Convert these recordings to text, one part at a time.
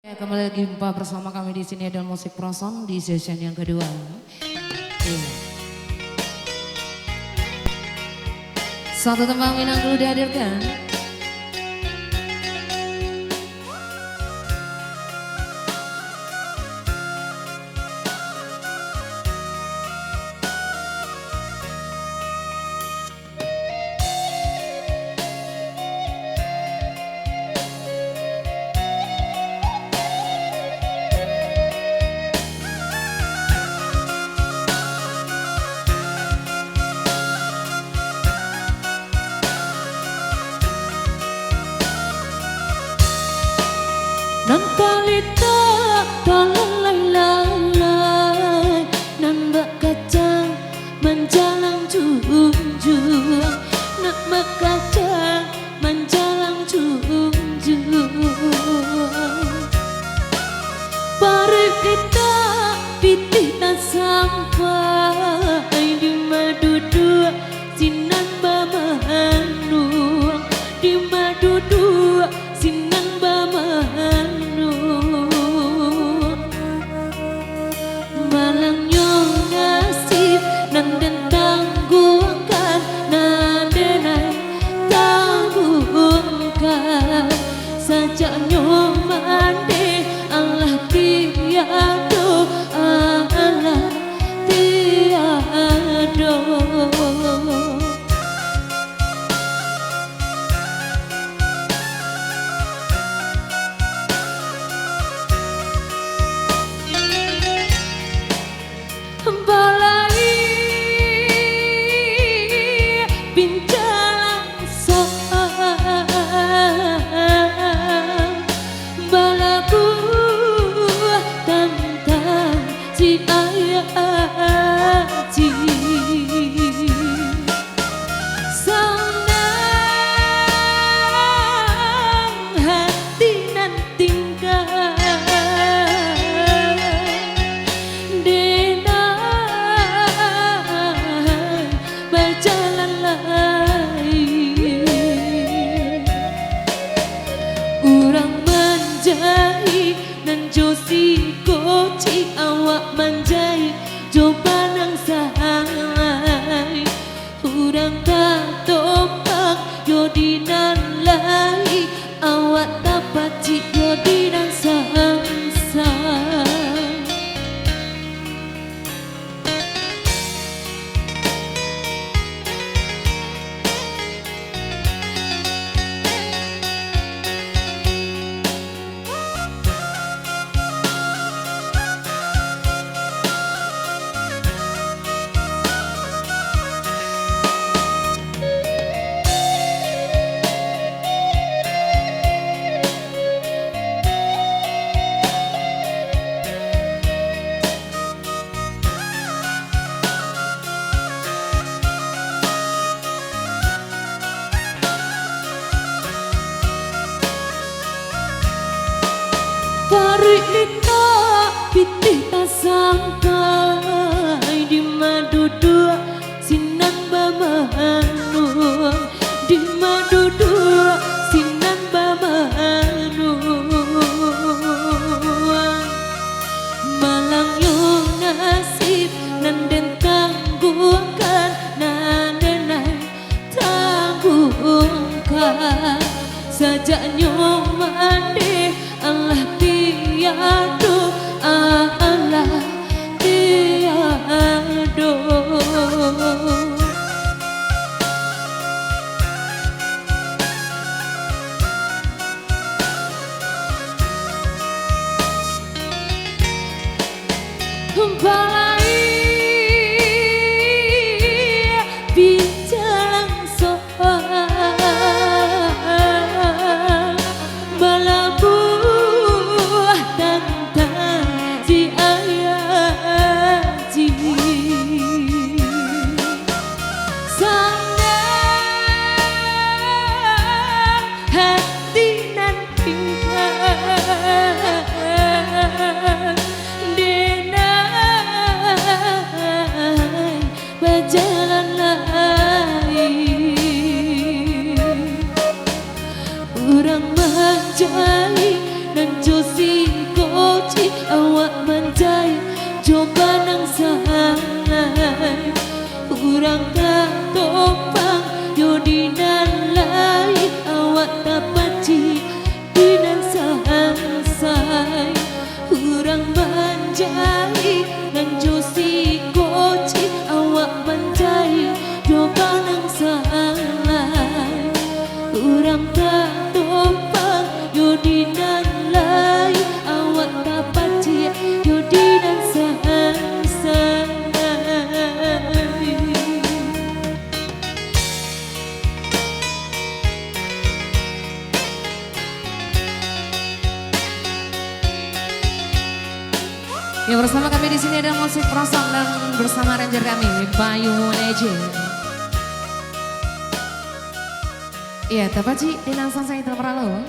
Ya, kembali lagi jumpa bersama kami di sini ada musik Proson di session yang kedua. Iya. Satu tembang Minang dulu dihadirkan. Nan talita talalai nan kacang menjalang junjung nak kacang menjalang junjung pari kita pitita sampai di madu dua sinan bamanuang di madu dua sinan bamanuang malangnya nasib nanden tangguhkan nadenai tangguhkan sajaknya mandi Allah tiado Allah tiado. Nan josi koci awak manjai coba nang sahai urang tak topak yodinan lai awak dapat cik yodinan sahai. Pari kita pitita sampai di madu dua sinan bamanuang di madu dua sinan bamanuang malang yo nasib nanden tangguhkan nandenai tangguhkan sajaknya mandi Allah tiado Allah tiado. Balai bincang soal balabu Dena koci awak menjai coba nang sahai kurang tak topang yodi dan lai awak dapat dinan sahai kurang menjai nang josi koci awak menjai coba nang sahai kurang tak topang yodi dan lai awak dapat yodi dan sahai. Ya bersama kami di sini ada musik Proson dan bersama ranger kami Bayu Legend. Iya, tepat sih di langsung saya terperalo.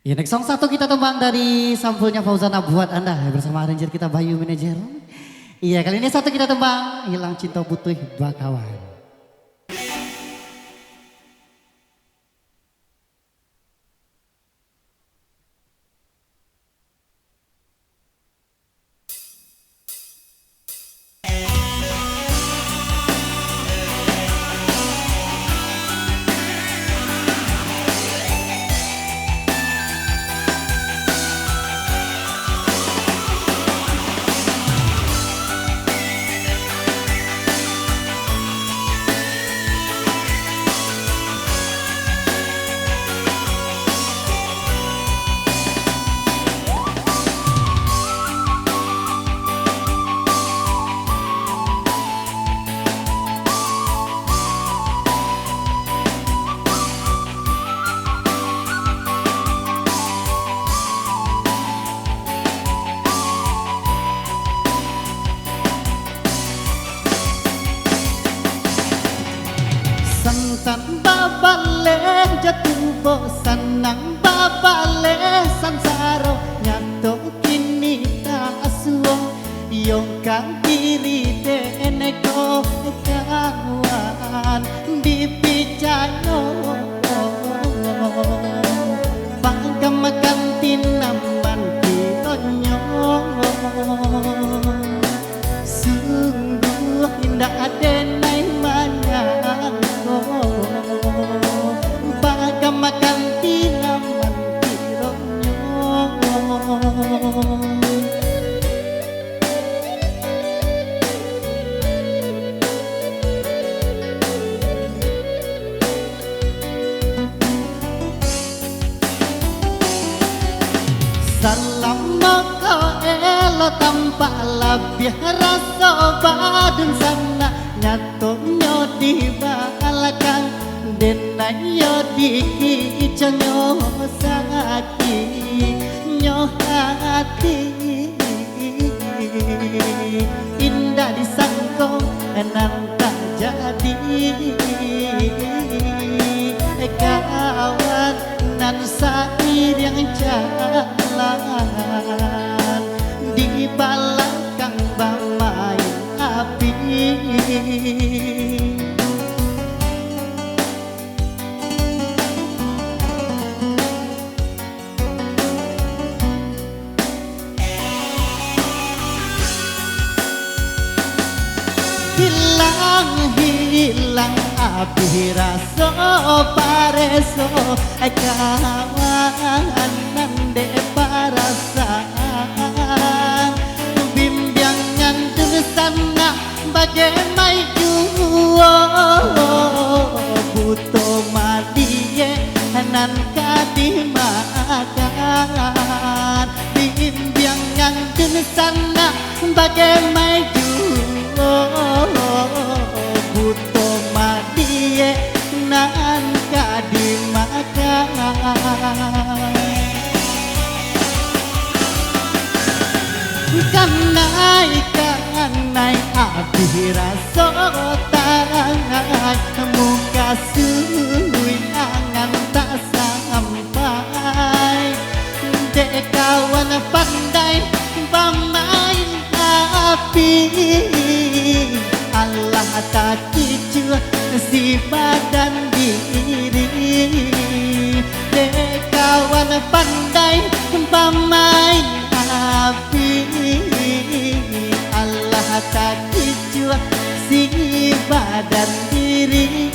Ya, next song satu kita tembang dari sampulnya Fauzana buat Anda ya, bersama ranger kita Bayu Manager. Iya, kali ini satu kita tembang Hilang Cinta Butuh Bakawan. Santan babale jatuh bosan nang babale sansaro nyato kini tak asuang yong kang diri denego kawan dipicayo bangga makan tinaman tinonyong sungguh indah adenai manyang baga makan tinaman tironyong salam moko elo tanpa labih rasa badan sana nyato nyodi balakang dena yodi kico nyo saki nyo hati indah disangkong nan tak jadi kawan nan sair yang jalan di balakang bamain api hilang api raso pareso kawan nande perasaan bimbingan tersana bagaimana juo butuh madie nan kadimakan bimbingan tersana bagaimana juo butuh madie nan kadimakan kanai abdi raso tarangai muka suwi angan tak sampai dek kawan pandai pamain api Allah tak kicau si badan diri dek kawan pandai pemain api, Allah tak jua si badan diri.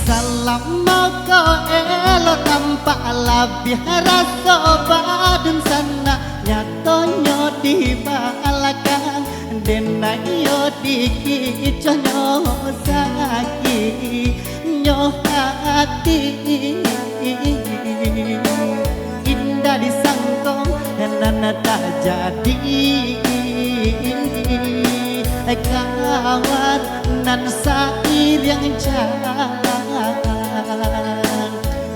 Selama kau elok tampak lebih rasa badan sana, nyatonya di belakang denai yo dikit nyo sakit nyo hati. Indah disangkong dan tak jadi kawan nan sair yang jalan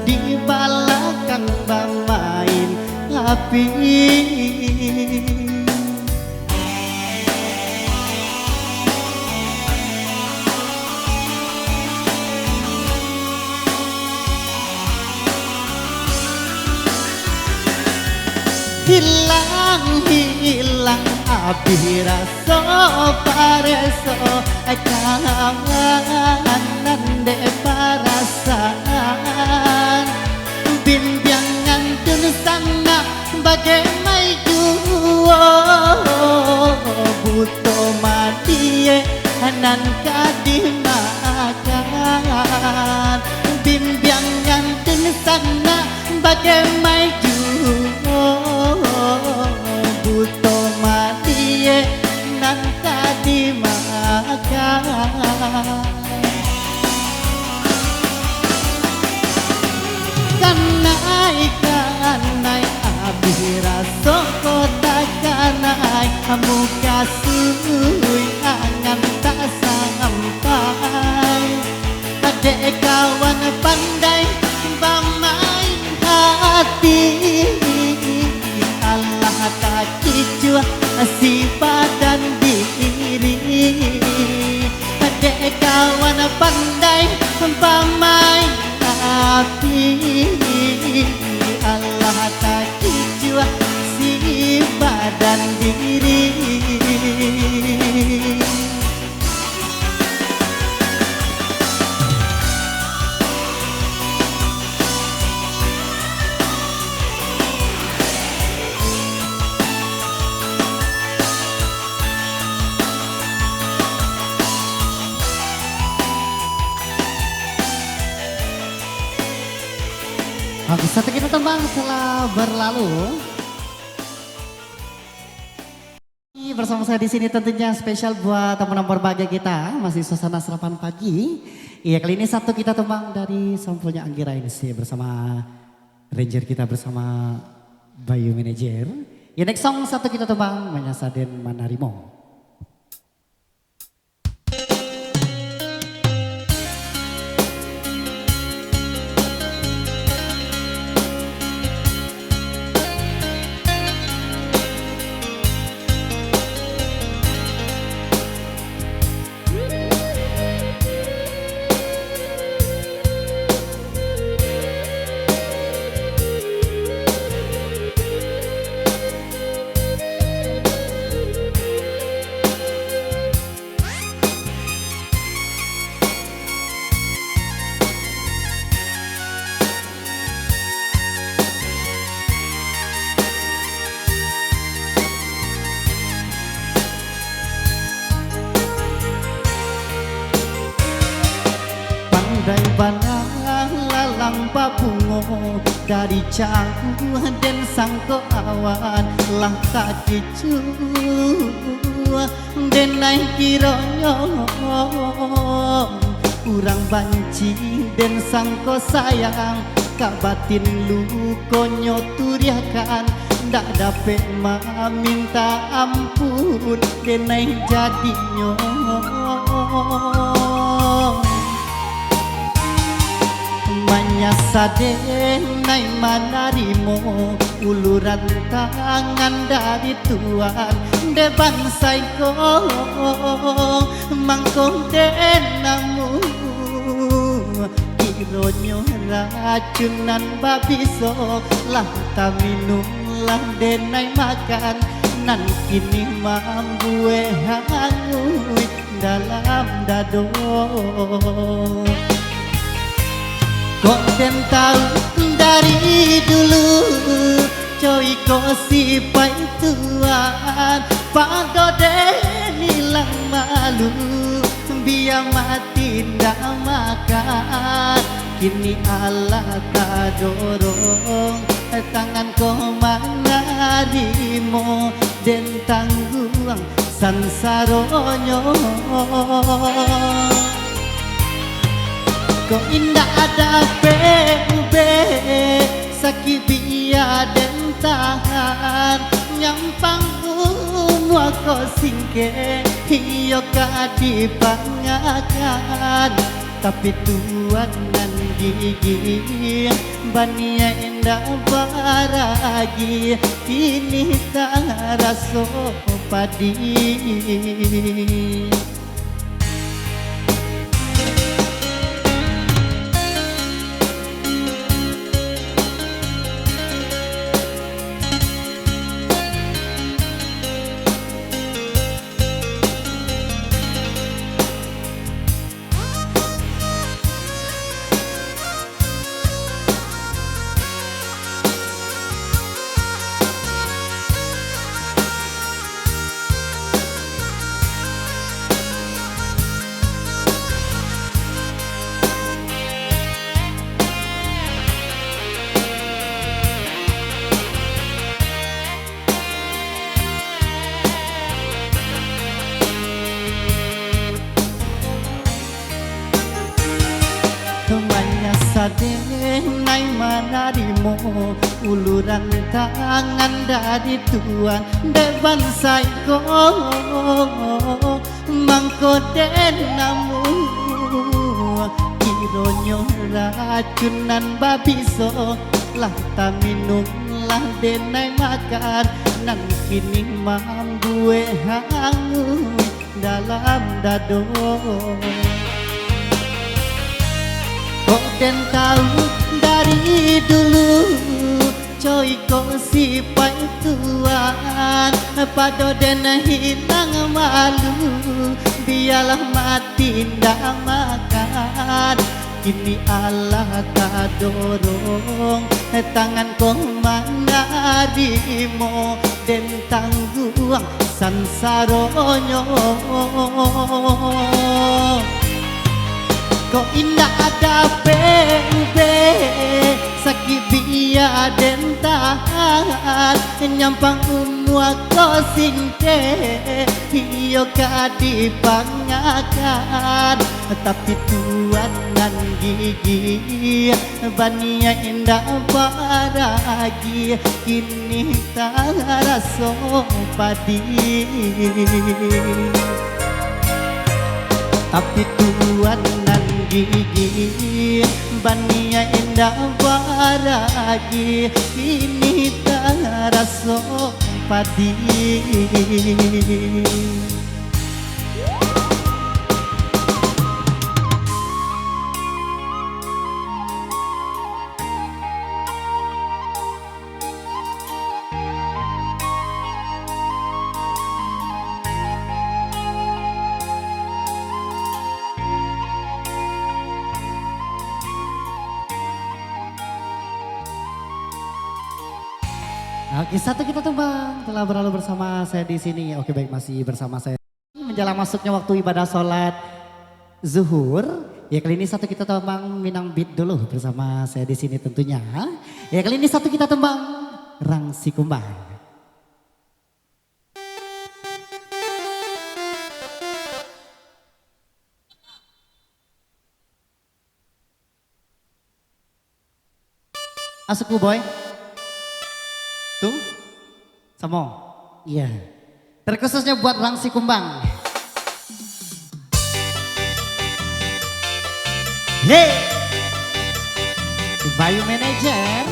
di belakang bermain api. Hilang api rasa pareso kawanan de perasaan bimbingan tun sana bagaimana jua buto madie nan kadimakan bimbingan tun sana bagaimana jua buto madie nan kadimakan. Kanai abira soko takanai muka sui angan tak sampai. Adek kawan pandai bermain hati, Allah tak jua si badan diri. Adek kawan pandai bermain api, Allah tak jua si badan diri. Habis satu kita tembang setelah berlalu. Bersama saya di sini tentunya spesial buat teman-teman berbahagia kita, masih suasana sarapan pagi. Iya, kali ini satu kita tembang dari sampulnya Anggira ini sih bersama Ranger kita bersama Bayu Manager. Ya, next song satu kita tembang Menyasaden Manarimo. Pandai banang lalang babungo dari jauh dan sangko awan lah kaki cua dan naik kironyo urang banci dan sangko sayang Kak batin lu konyo turiakan ndak dapet minta ampun denai jadinya manyasa denai manarimo uluran tangan dari Tuhan de bansai ko mangkong denamu kironyo racunan babiso lah minum lah denai makan nan kini mambue hangui dalam dado kok den tahu dari dulu coy kok si pai tuan pada den hilang malu biar mati ndak makan kini Allah tak dorong tangan kau manarimo dan tangguang sansaronyo kau indah ada bebe sakit biar dan tahan nyampang umwa kau singke hiyo kadipangakan tapi Tuhan nan gigi bania indah baragi ini tak raso padi denai manarimo uluran tangan dari Tuhan depan saiko mangko denamu kironyo racunan babiso lah minum lah denai makan nan kini mambue hangu dalam dado kok den tahu dari dulu coy kok si pai tuan pada den hilang malu biarlah mati ndak makan kini Allah tak dorong tangan kau manarimo den tangguang sansaronyo kok indah ada bebe sakit biar den tahan nyampang umwa ko singke hiyo kadipangakan tapi Tuhan nan gigi bania indah baragi kini tak raso padi tapi Tuhan nan gigi bania indah baragi ini tak raso padi Oke, satu kita tumbang telah berlalu bersama saya di sini. Oke, baik, masih bersama saya. Menjelang masuknya waktu ibadah sholat zuhur. Ya, kali ini satu kita tumbang Minang Beat dulu bersama saya di sini tentunya. Ya, kali ini satu kita tumbang Rang Sikumbang. Asuku boy. Tuh. Samo. Iya. Terkhususnya buat Rangsi Kumbang. Hey. Bayu Manager.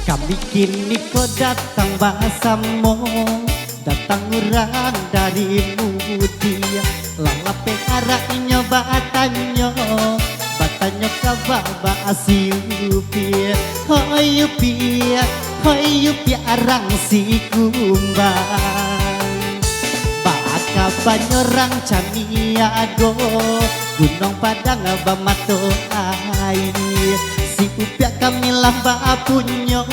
Kami kini kau datang bahasamu, datang orang dari Mudia. Lalape arahnya batanyo, batanyo kababa asiupi. Hoi yupi arang si kumbang. Baka banyorang caniago, Gunung Padang bamato air. Si upia kami lamba punyo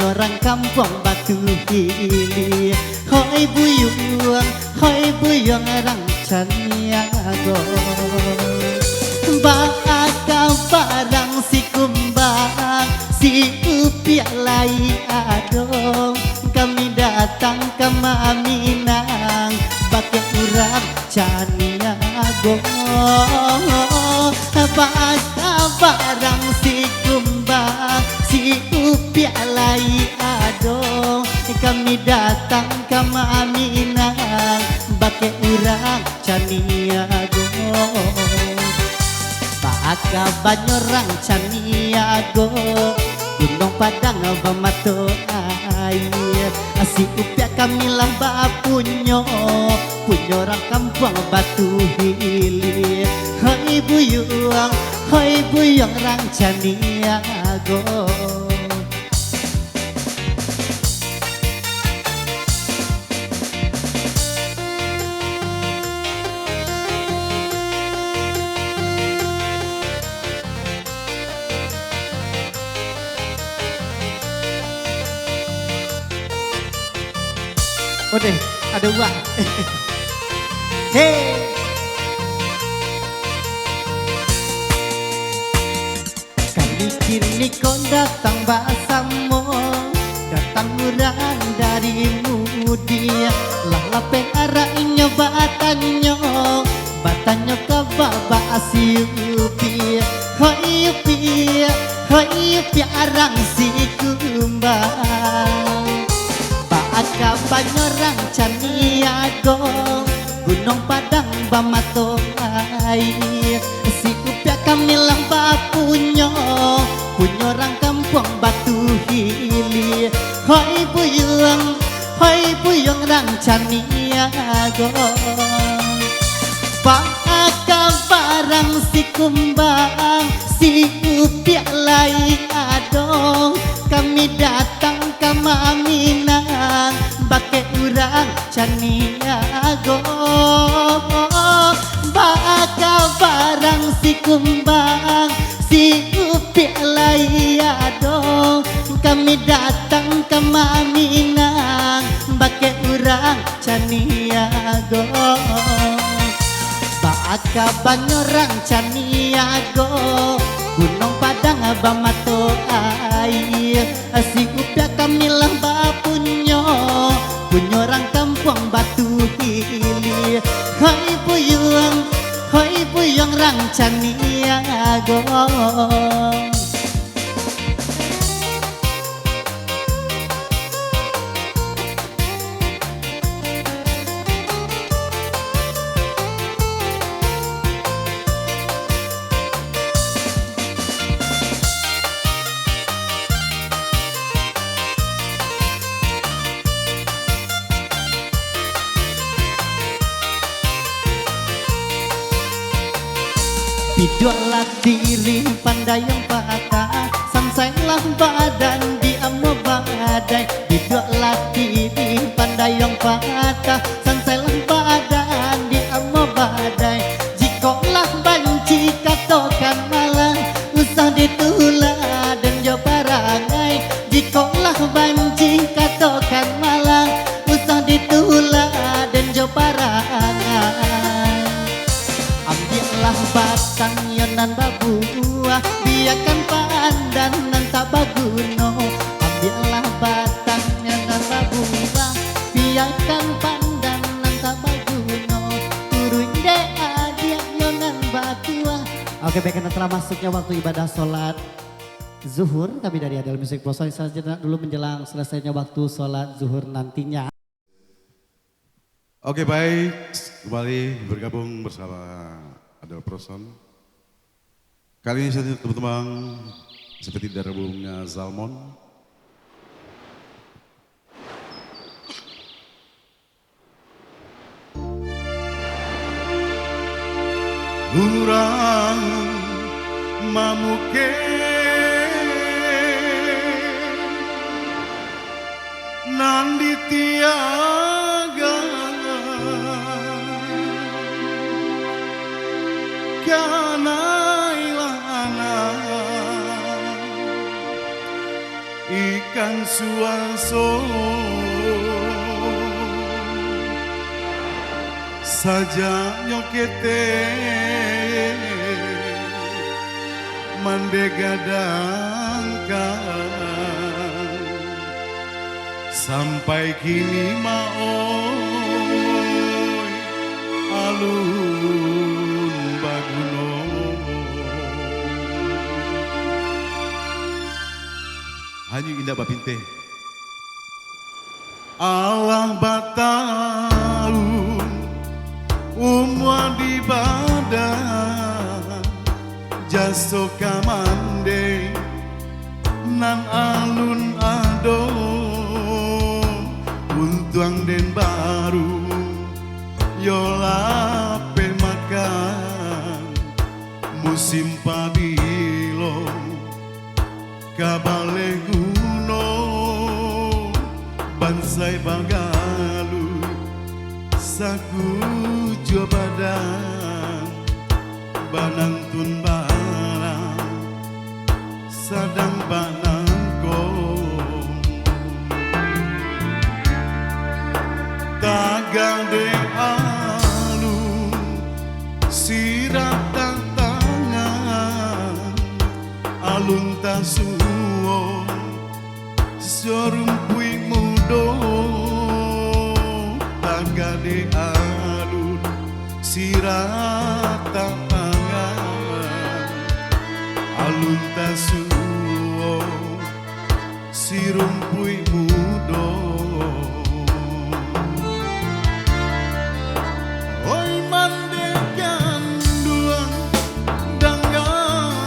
orang kampung Batu Hili. Hoi buyung orang caniago. Baka barang si kumbang, si upia lai adong. Kami datang ke Maminang, baka urang caniago. Baka barang si kumbang, si upia lai adong. Kami datang ke Maminang, baka urang caniago. Baka banyorang caniago, Gunung Padang bamato air. Si upia kami lamba punyo orang kampung Batu Hili. Hoi buyung rang caniago. Udah, ada uang. Hey. Kami kini kau datang bahasamu, datang orang dari Mudia. Lalape arahnya batanyo, batanyo kababa asiupi. Hoi yupi arang si kumbang. Baka banyorang caniago, Gunung Padang bamato air. Si upia kami lamba punyo orang kampung Batu Hili. Hoi buyung rang caniago. Baka barang si kumbang, si upia lai adong. Kami datang ke Maminang, baka urang caniago. Baka barang si kumbang, si upia lai adong. Kami datang ke Maminang, baka urang caniago. Baka banyorang caniago, Gunung Padang bamato air. Si upia kami lamba punyo orang kampung Batu Hili. Hoi buyung rang caniago. Bidolah diri pandai yang patah, samsailah badan di amo badai. bata sanselah badan di amo badai jikolah banci katokan malah usah ditula dan jo parangai jikolah banci katokan malah usah ditula dan jo parangai ambillah batang yonan babua biarkan pandan nan tak baguno ambillah batang yonan babua biarkan pandan nan tak baguno turun deh adia yonan batua. Oke, baik, telah masuknya waktu ibadah sholat zuhur kami dari Adel Music Pro saja dulu menjelang selesainya waktu sholat zuhur nantinya. Oke, baik, kembali bergabung bersama Adel Proson. Kali ini saya teman-teman seperti dari albumnya Zalmon. Urang mamuke nandi tiaga kana ilana ikan suaso saja nyokete mandegadangkan sampai kini maoy alun baguno hanya indah bapinte Allah bataun umwa di badan jaso kamande nan alun ado untuang den baru yola pemakan musim pabilo kabale gunung bansai bagalu saku jo badan banantun barang sadang banangko tagade alun sirat tantangan alun tasuo sorumpui mudo tagade alun sirat tantangan alun tasuo sirumpui mudo oi mandekan dua dangan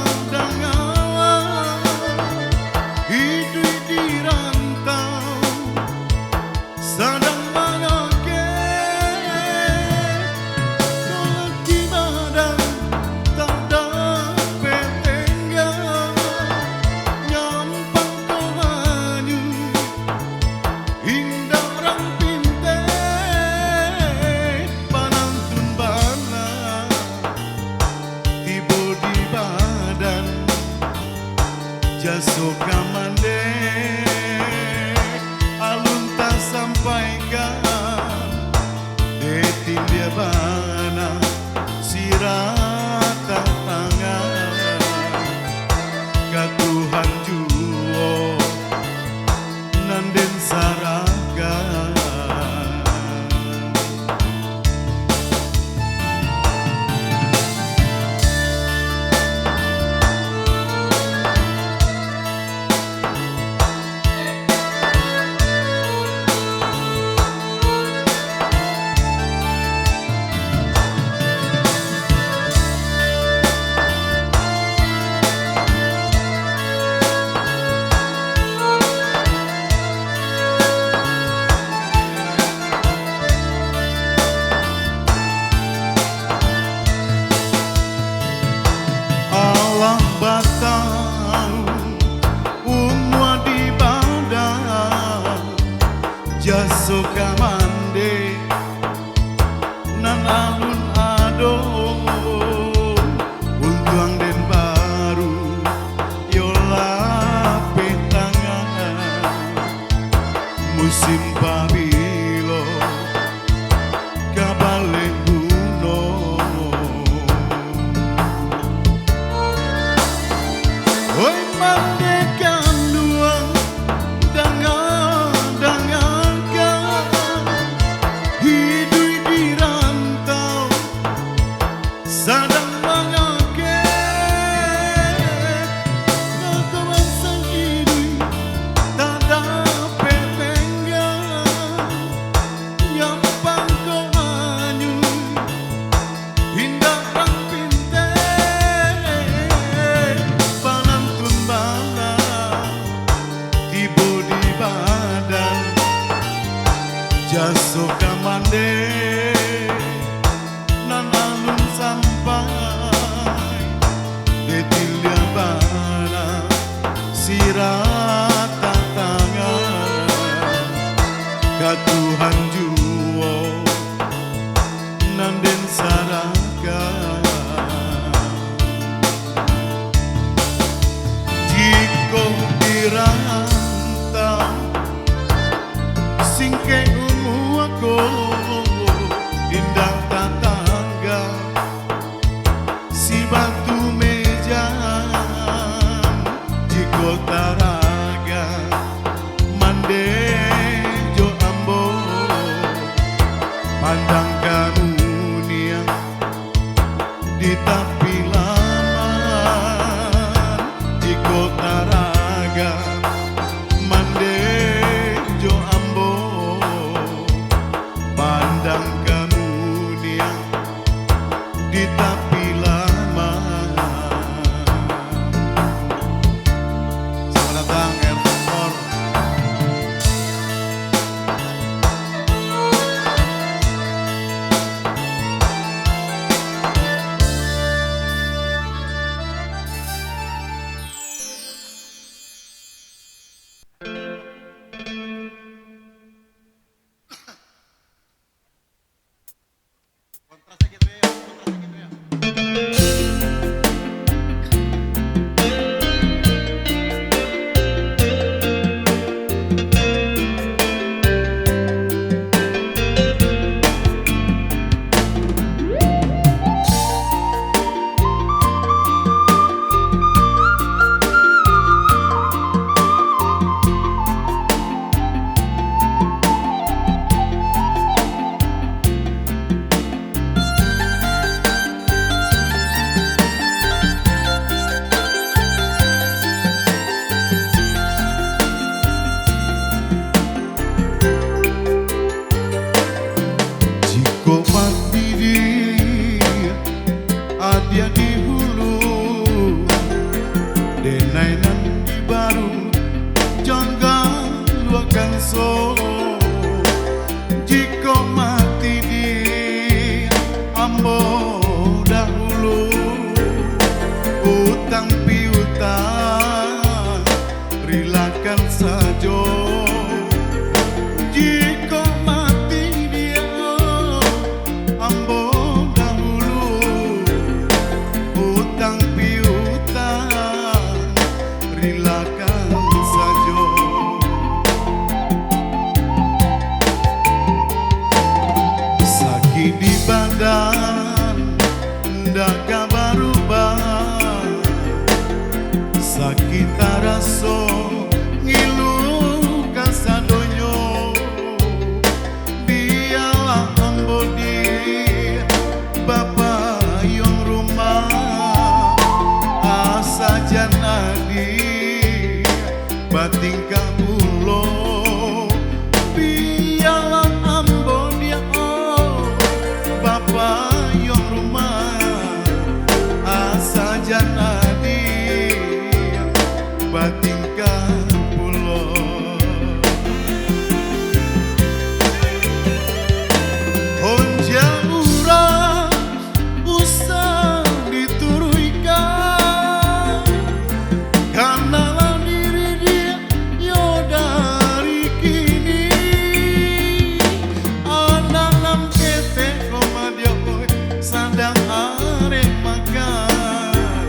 hidup di rantau sadang mangake di badan tak dapat tinggal nyampang kehanyu indah orang pinte panantun bana tibo di badan jaso kamande alun tak sampaikan detin dia bana sirata tangan katuhan juo nanden saragan Allah batang umwa di badan jaso kamande Mandekan dua dangan-dangankan hidup di rantau sadang mengakeh ketuan sendiri tak dapat tenggang yang pangkau anyu hindarang pinte panantun bala tiba di badan jaso kamande nanalun sampai detilya bala sirata tangan katuhan juwo nanden saraka jiko dirantau singke ungu aku indah tatangga si batu meja jiko taraga mande jo ambo pandang kamu niang di tapi laman jiko taraga mande jo ambo pandang kamu niang di tapi laman. Selamat datang Airport. Jiko mati dia adia di hulu denainan di baru jangan luakan so jiko mati dia ambo dahulu utang piutang rilakan sajo jiko mati dia ambo dahulu utang piutang rilakan sajo sakit di badan ndak berubah sakit taraso ngilu kasadonyo biarlah ambo di bapak yang rumah asa janadi bating kamulo biarlah ambo dia bapak yang rumah asa janadi bating kamulo honja murah usah dituruikan karena diri dia yo dari kini anak lam kete koma dia sadang arek makan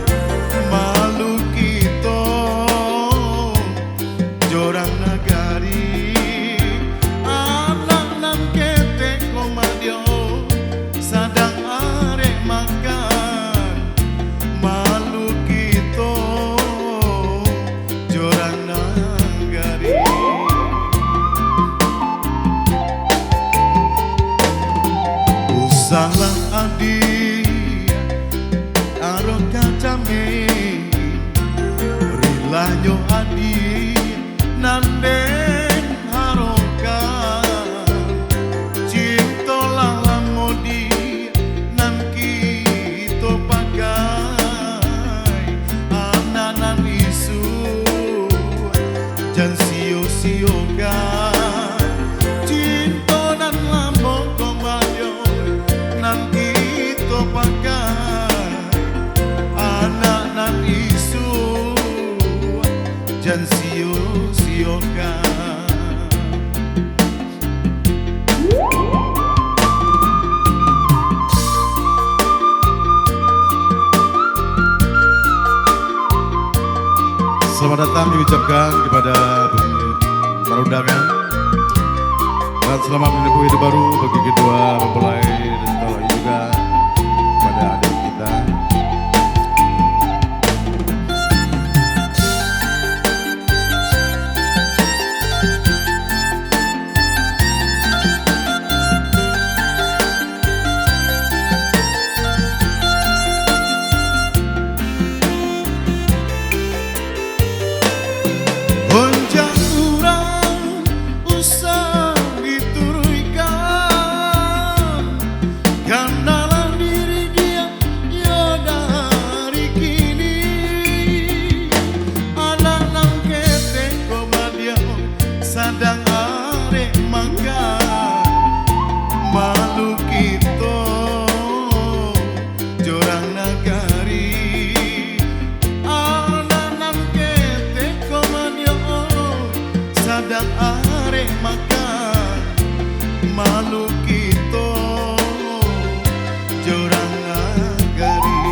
malu kita salah adi aro kacame rilanyo adi nanden haroka cinta lalamodi nan kito pakai ananan isu jan sio-sioga cinta nan lambong komayo nan kito pakai ananan isu jan sio-sioga. Selamat datang diucapkan kepada para undangan dan selamat menempuh hidup baru bagi kedua mempelai dan setelah itu juga kepada adik kita. Honjang urang usah diturunkan karena diri dia ya dari kini anak nang kete komadia sadang arek makan malu kita jorang nagari anak nang kete komadia sadang arek makan malu kita jorang nagari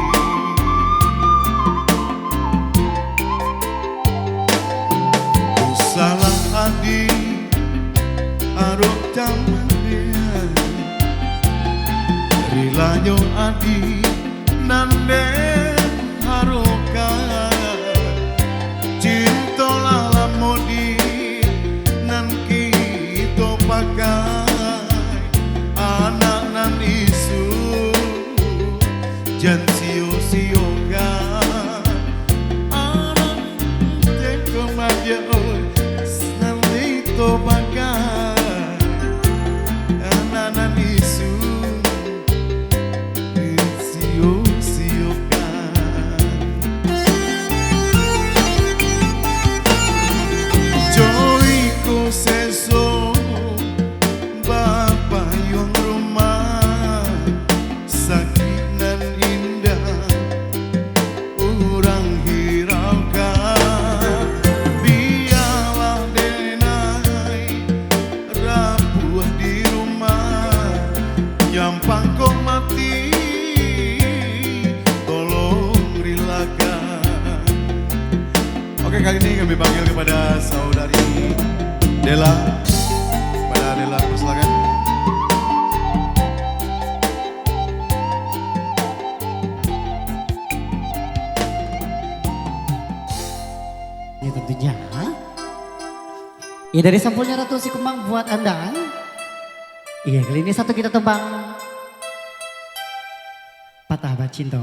salah adi arok jaman rilanyo adi nanden haroka cinta lalamodi nan kito pakai anak nan isu jan sio-sioga anak teko maja nan kito pakai anak nan isu sio-sioga. Joiku seso Bapak yang rumah sakit nan indah urang hiraukan biarlah denai rapuh di rumah nyampang kok mati tolong rilakan. Oke, kali ini kami panggil kepada saudari Dela. Kepada Dela, persilakan. Ini tentunya dari sampulnya Ratu Si Kemang buat Anda. Iya, kali ini satu kita tembang Patah Bacinto.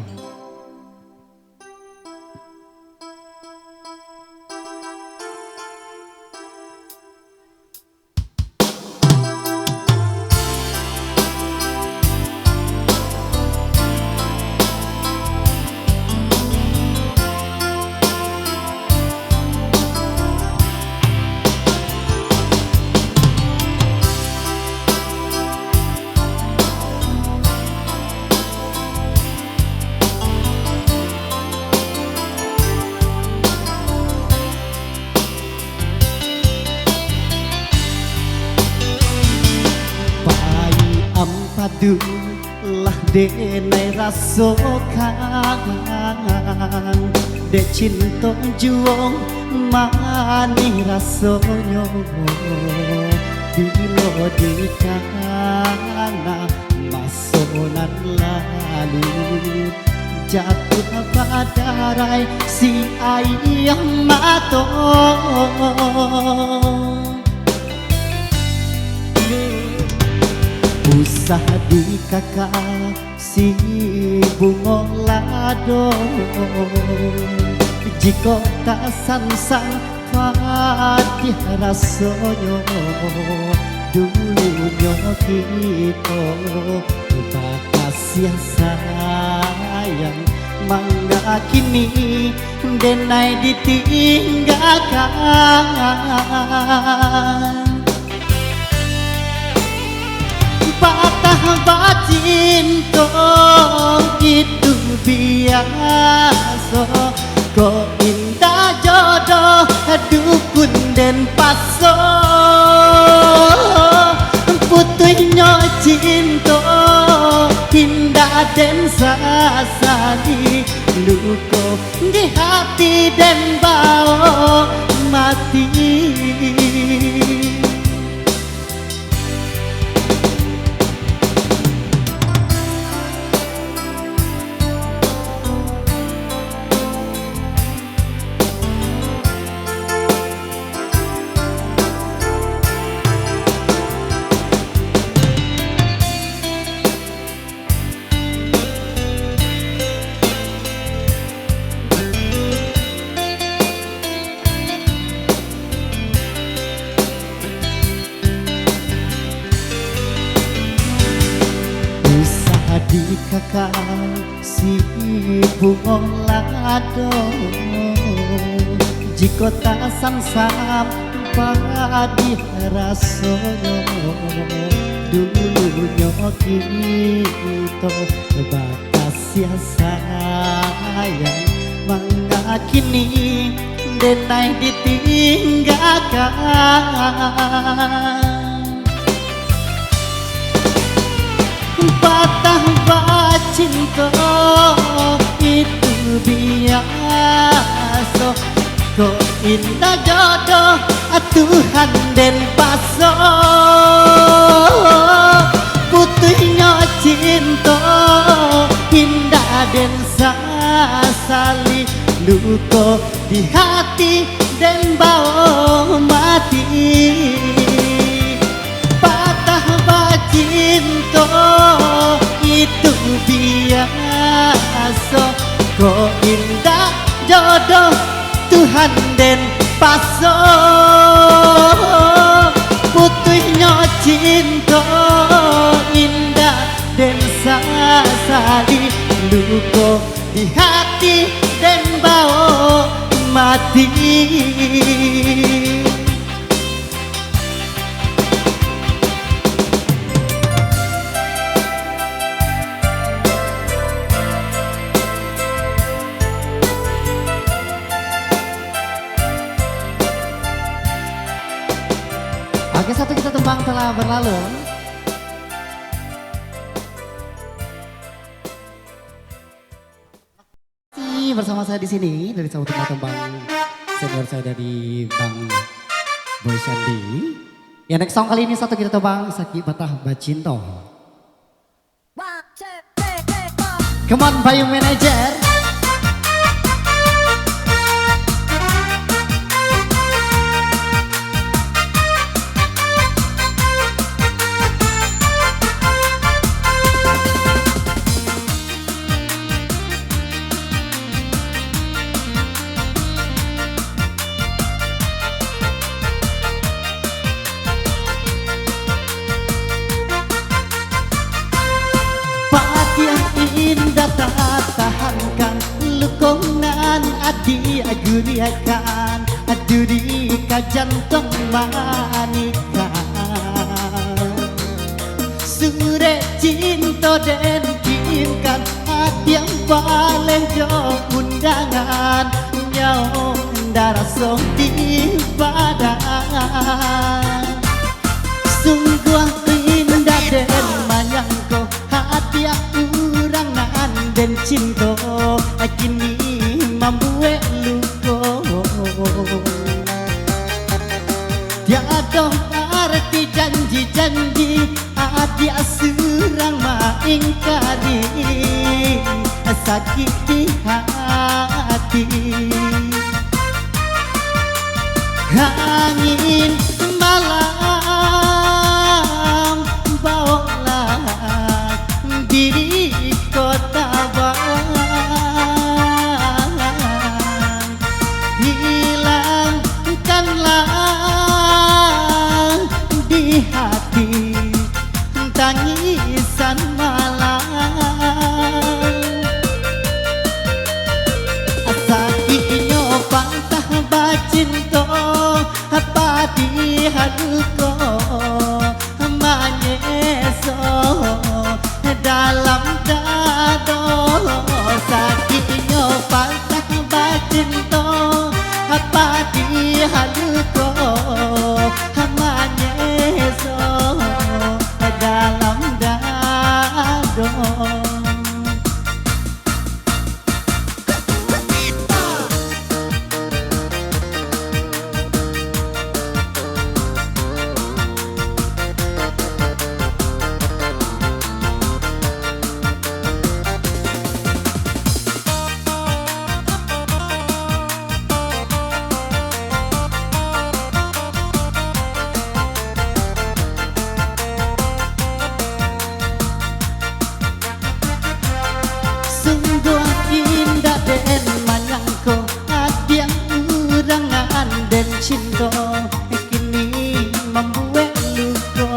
Lah denai rasokan dek cinta juang mani rasonyo bilo di kana masonan lalu jatuh pada rai si ayam matong Usaha di kakak si bunga lado, jika tak sansang fatih rasanya dulunya kita batas yang sayang mangga kini denai ditinggalkan. Patah bacinto itu biasa, kok indah jodoh dukun dan paso, putuhnya cinta indah dan sasadi, luka di hati dan bau mati. Di kakak si bunga lado, jika tak samsam padi rasanya dulunya kita batas ya sayang mangga kini denai ditinggalkan. Patah bacinto itu biasa, kok indah jodoh Tuhan dan paso, putihnya cinta indah dan sasali, luka di hati dan bau mati. Patah bacinto itu biasa, kok indah jodoh Tuhan dan paso, putihnya cinta indah dan sasadi, luka di hati dan bau mati. Oke, satu kita tembang telah berlalu. Bersama saya di sini dari satu tembang senior saya dari Bang Boy Sandi. Ya, next song kali ini satu kita tembang Saki Patah Bacinto. Come on Bayu Manager. Indah tak tahankan lukongan adi aguriakan aduri ka jantung manikan sure cinta dan kirimkan hati yang paling jauh undangan nyawa darah song di badan sungguh indah dan manyangko hati aku dan cinta kini membuat luka tiada arti janji-janji adia surang maingkari sakiti hati angin malam bawalah di haduko manyeso dalam dado sakinyo patah bacinto apa di haduko manyeso dalam dado. Sungguh indah den manyangko adiang urangan den cinta kini membuat luka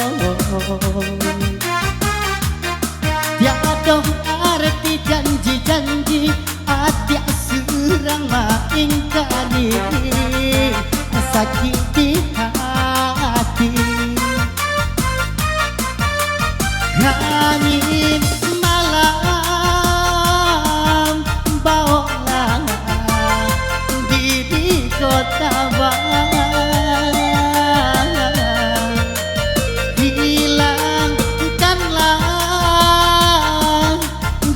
tiada arti janji-janji adiak surang maingkari sakit di hati angin malam bawalah di kota Bang hilangkanlah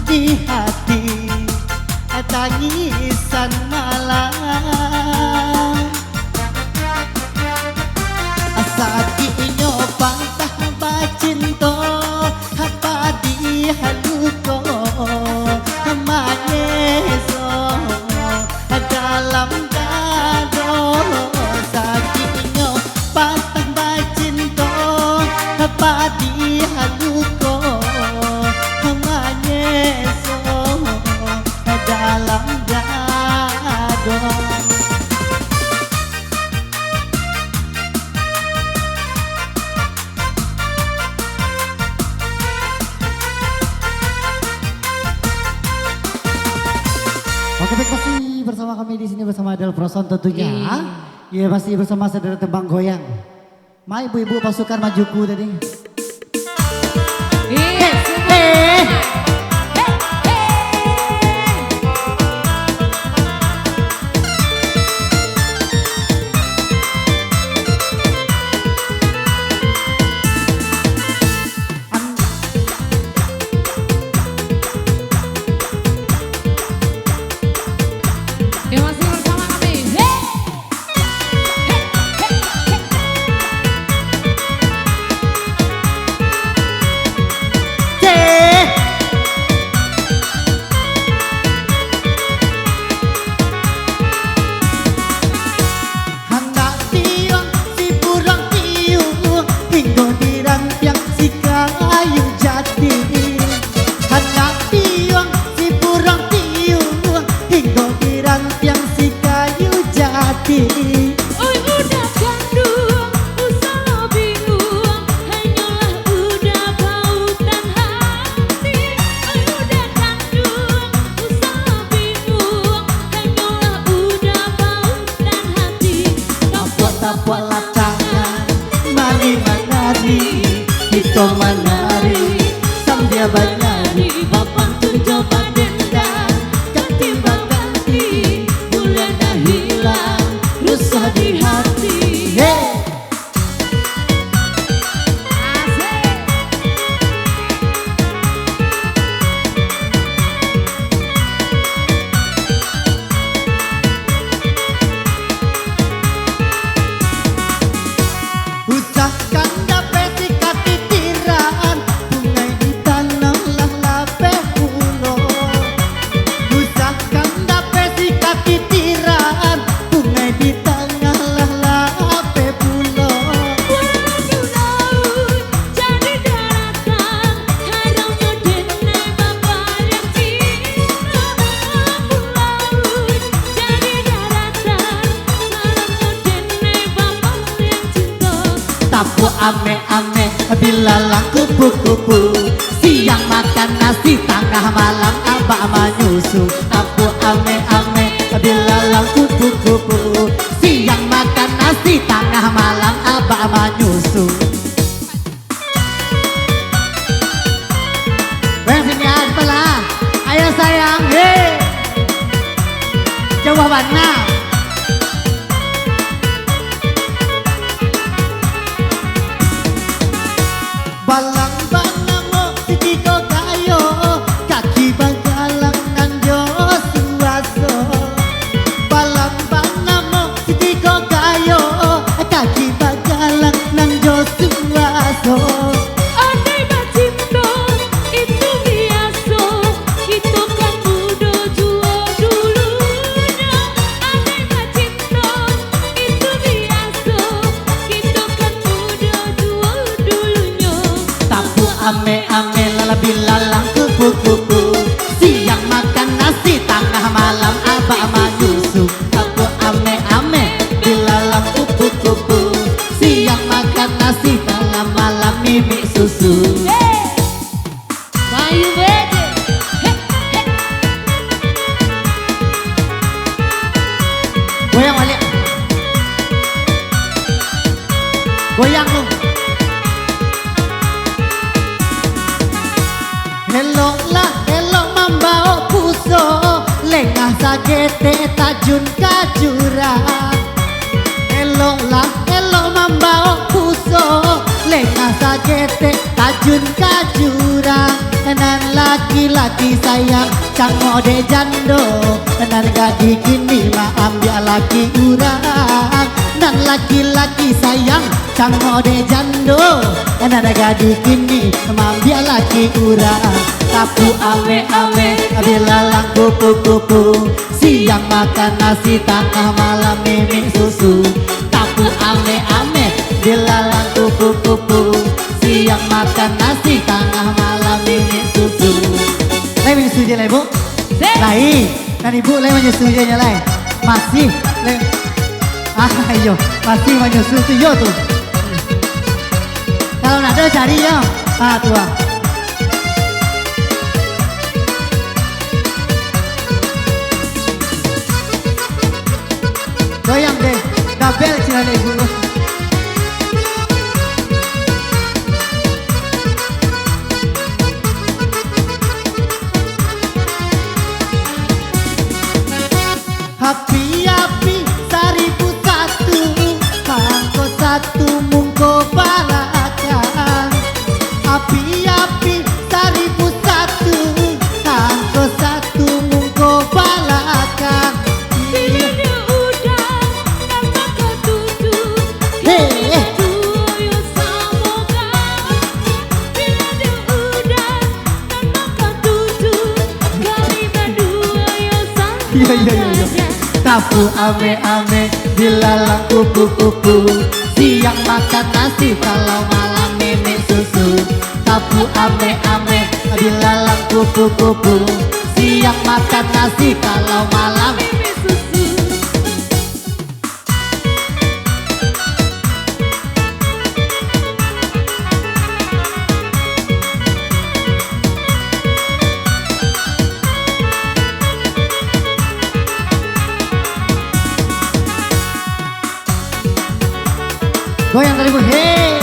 di hati tangisan malam sakinyo pantah bacinto apa di haluko manyeso dalam dado sakinyo pantah bacinto apa di haluko manyeso dalam dado. Oke, baik, masih bersama kami di sini bersama Adel Proson tentunya. Iya, masih bersama saudara tembang goyang. Ma ibu-ibu pasukan majuku tadi. Yang masih bersama kami. Hendak tiang si burang tiung hingga dirantiang si kayu jati. Hendak tiang si burang tiung hingga dirantiang si kayu jati. Oi udah gandung, usah bingung, hanyalah udah pautan hati. Oi udah gandung, usah bingung, hanyalah udah pautan hati. Tapua-tapua latangan mari menari kita menari sambil menari bapak tunjuk dendang ketimbang ganti bulan dah hilang rusak di hati. Hey! Ucapkan dapat sikat titiran bungai di tanah lah lape pulo. Ucapkan dapat sikat titiran bungai di tanah lah lape pulo. Walau laut jadi daratan, haramnya dene bapak yang cinta. Walau laut jadi daratan, haramnya dene bapak yang cinta. Tapu ame-ame bila lang kupu-kupu siang makan nasi tengah malam abah menyusu. Tapu ame-ame bila lang kupu-kupu siang makan nasi tengah malam ame lalabi lalang kupu-kupu. Siang makan nasi, tengah malam abah menyusu. Aku ame dilalang kupu-kupu. Siang makan nasi, tengah malam mimi susu. Bayu Bede. Goyang balik. Goyang lu. Hello lah, hello mambao puso. Lengah sagete tajun kajurang. Hello lah, hello mambao puso. Lengah sagete tajun kajurang. Nan laki-laki sayang cang mode jando. Nan gadi kini ma ambil laki urang. Nan laki-laki sayang cang mode jando. Nan gadi kini ma ambil laki urang. Tapu ame bilalang kupu-kupu. Siang makan nasi, tengah malam mimi susu. Tapu ame bilalang kupu-kupu. Siang makan nasi, tengah malam mimi susu. Lai menyusu je lai bu? Lai, dan ibu lai menyusu je lai. Masih lai. Ayo, masih menyusu tu yo tu. Kalau nak ada cari yo. Tu ah. Goyang deh, gabel cina lai ibu. Api-api 1001, kanggo satu mungko balakan. Api-api 1001, kanggo satu mungko balakan. Bila dia udah dan maka tutup. Hei, Tuyo samoga. Bila dia udah dan maka tutup. Kali berdua yo Iya, iya, iya. Tapu ame dilalang kupu-kupu. Siang makan nasi, kalau malam mimi susu. Tapu ame dilalang kupu-kupu. Siang makan nasi, kalau malam Mimi susu. goyang dari bu. Hei,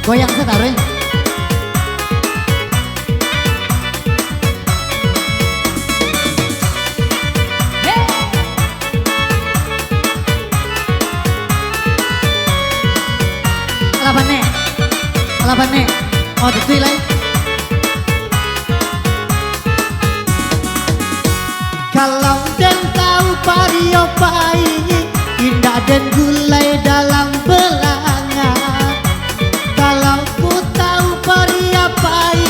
goyang saya taruh. Alapan nek. Oh, itu lagi. Kalau den tahu pario pai, indah den gulai dalam belanga. Kalau ku tahu pario pai,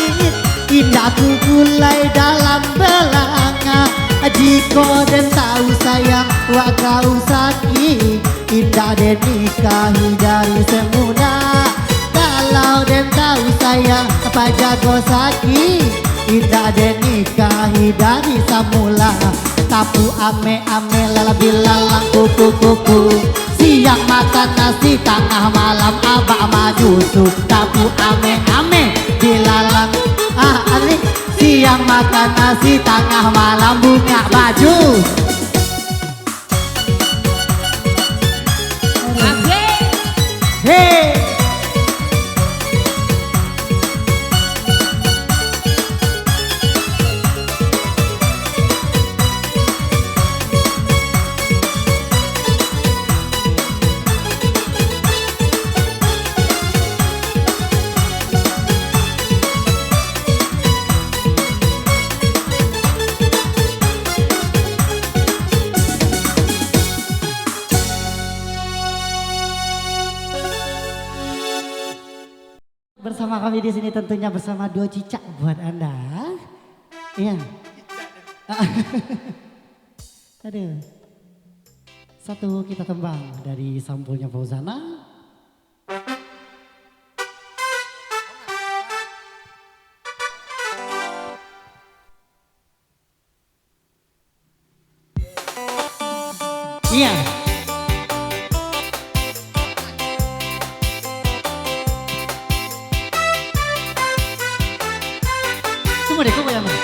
indah ku gulai dalam belanga. Jika den tahu sayang wa kau sakit, indah den nikahi dari semula. Kalau den tahu sayang apa jago sakit, indah den nikahi dari semula. Tapu ame lalabi lalang kupu-kupu. Siang makan nasi, tengah malam abah majusu. Tapu ame dilalang Ali. Siang makan nasi, tengah malam buka baju. Asik. Hei, bersama kami di sini tentunya bersama duo cicak buat Anda. Iya. Aduh. Satu kita tembang dari sampulnya Fauzana. Iya. Tunggu deh, tunggu ya, Mas.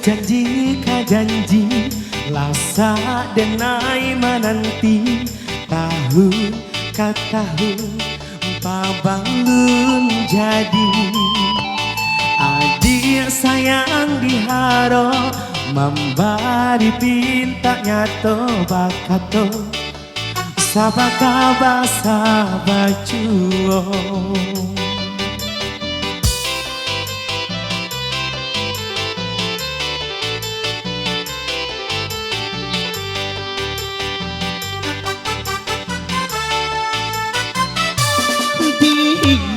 Janji ka janji lasa denai menanti tahun ka tahun pabalun jadi adik sayang diharo membari pinta nyato bakato sabaka basa bacuo.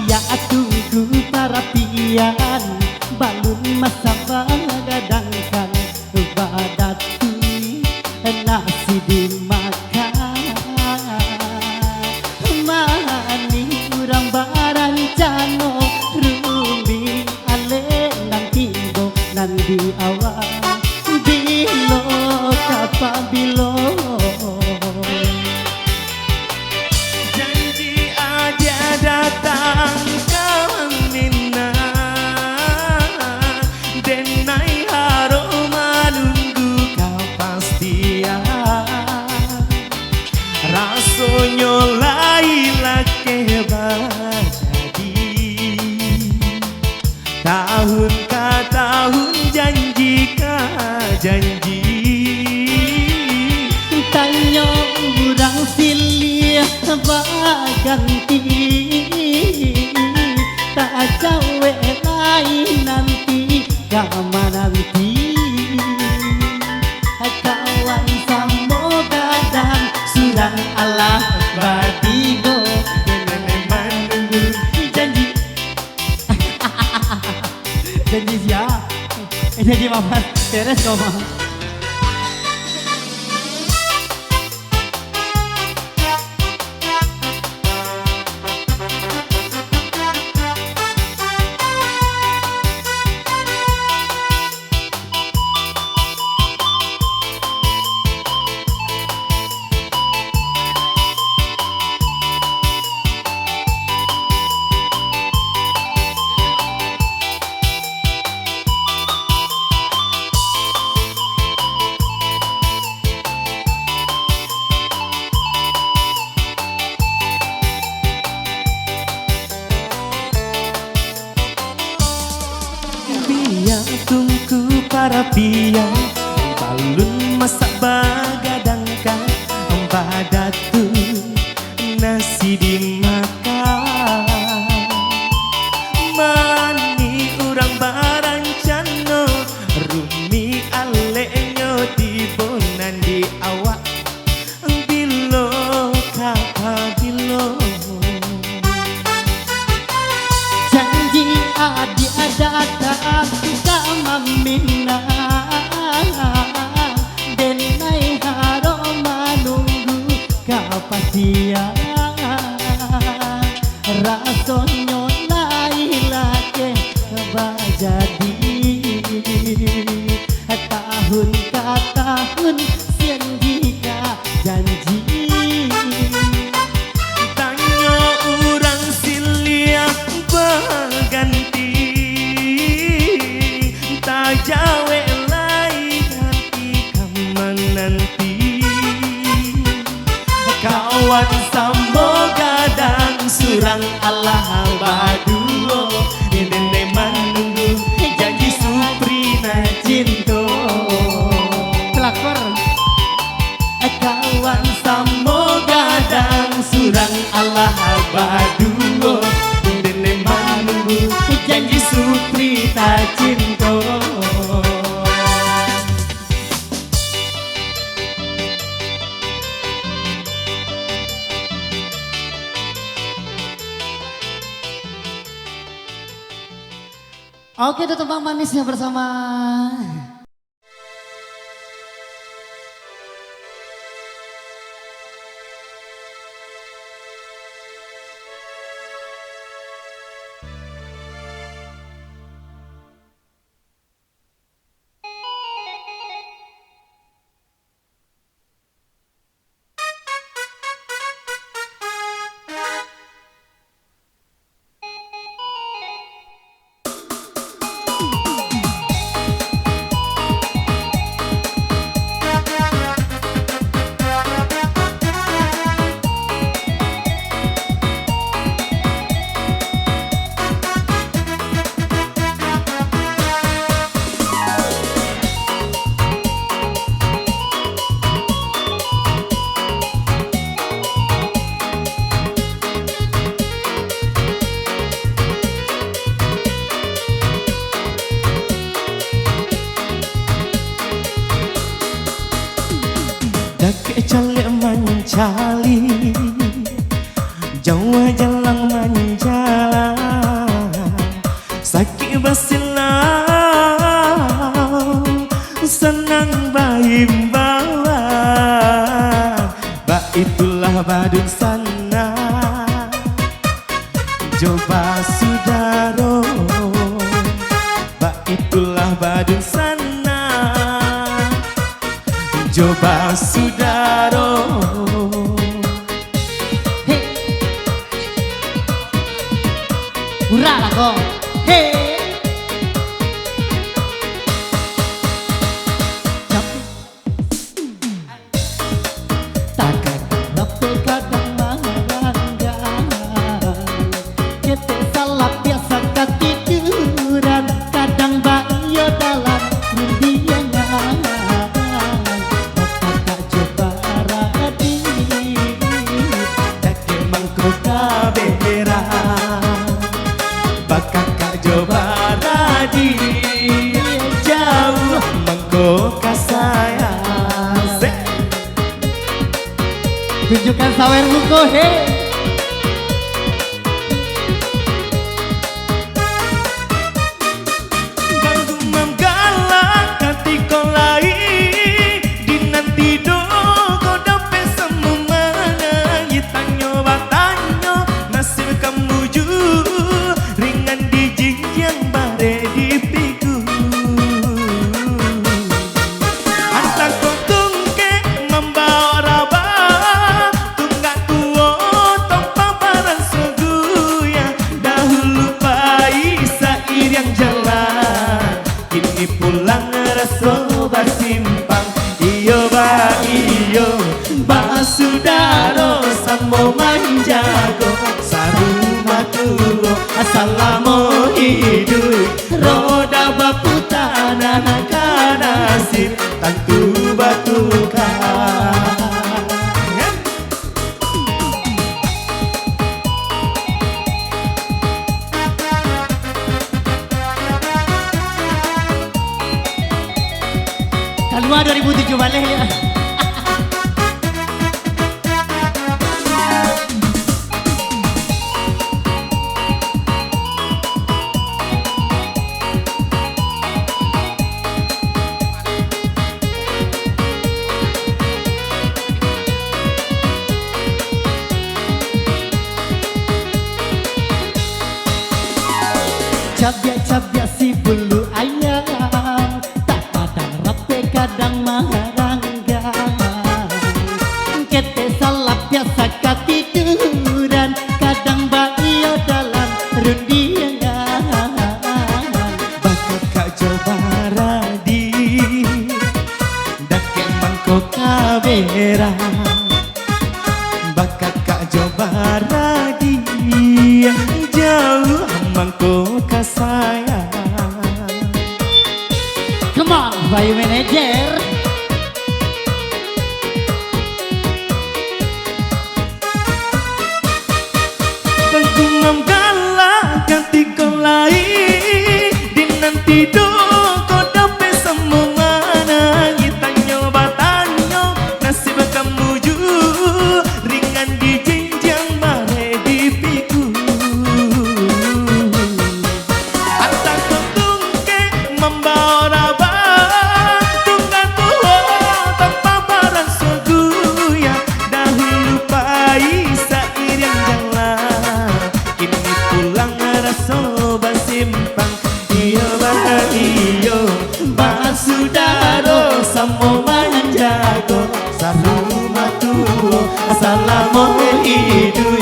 Dia tunggu para pian balun masa bagadangkan badatu nasi dimakan mani urang barancano rumi ale nang timbo nan di awal bilo kapabilo. Datang kamina denai haro menunggu kepastian rasonyo laila jadi tahun ka tahun janji ka janji tanya urang silih baganti tak cawe lain nanti kama nanti kawan samo kadang surang Allah badigo menunggu janji janji siap janji mama teres kau mah. Tunggu para piang balun masak bagadangkan badatu nasi dimakan mani urang barancano rumi alenyo tibonan di awak bilo kata bilo Janji adi datang kamamina denai haro menunggu kepastian rasonyo laila ke bajadi tahun ka tahun sendika janji tanyo urang silia baganti tak jawe lain nanti kaman nanti kawan sambo gadang surang Allah baduo dende manunggu janji suprina cinto pelakor Allah baduo dene manunggu janji supri tak cinta. Oke, itu tebang manisnya bersama Dake cale mancali Jawa jalang mancala Sakit basilau Senang bahimbawa Ba itulah badun sana Coba sudaro Ba itulah badun sana Coba sudaro. Hei, hurra lah kau. Hei, takkan rapi kadang maranggan. Kita salah biasa ketiduran, kadang bayo dalam rumbiangan. Jauh mengkoka saya. Tunjukkan sawermu kau, hei. Ganggu menggalak hati kau lain di nanti do kau dapat semua tanyo batanyo nasib kamu ju ringan di jinjang bare di piku antak kau tungke membawa raba tunggak tuo tanpa barang seguya dahulu pai sair yang jalan kini pulang raso basimpang iyo ba sudaro samo manjago saruma tuo asalamu hidup roda baputana kanasib tantu batukan. Kalua 2007 balik ya. Cabia si bulu ayam tak kadang rapi kadang maranggan. Kita salah biasa ketiduran kadang bayo dalam rundiangan. Bakal kak coba radi dake mangko kabera bakal kak coba radi jauh mangko kasaya. Come on, Bayu Manager. mulai di nanti kau dapat semua mana kita nyoba tanyo nasib kamu ju ringan di jenjang mare di piku atas tungke membawa raba tunggang tua tanpa barang soguya dahulu pai seiring jalan kini pulang rasa basimpang iyo bah iyo bah sudaro samo manjago saruma tuo assalamu alaikum